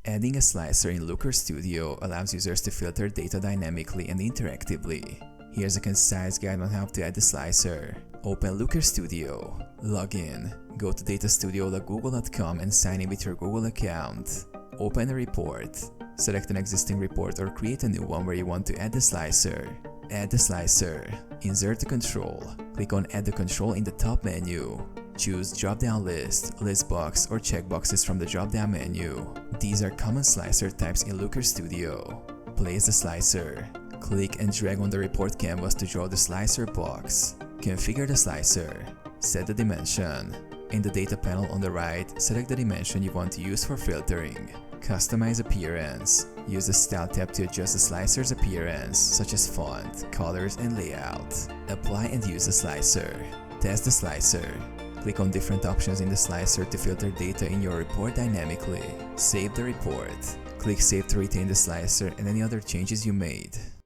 Adding a slicer in Looker Studio allows users to filter data dynamically and interactively. Here's a concise guide on how to add the slicer. Open Looker Studio, log in, go to datastudio.google.com and sign in with your Google account. Open a report, select an existing report or create a new one where you want to add the slicer. Add the slicer, insert the control, click on Add the control in the top menu. Choose drop-down list, list box, or checkboxes from the drop-down menu. These are common slicer types in Looker Studio. Place the slicer. Click and drag on the report canvas to draw the slicer box. Configure the slicer. Set the dimension. In the data panel on the right, select the dimension you want to use for filtering. Customize appearance. Use the Style tab to adjust the slicer's appearance, such as font, colors, and layout. Apply and use the slicer. Test the slicer. Click on different options in the slicer to filter data in your report dynamically. Save the report. Click Save to retain the slicer and any other changes you made.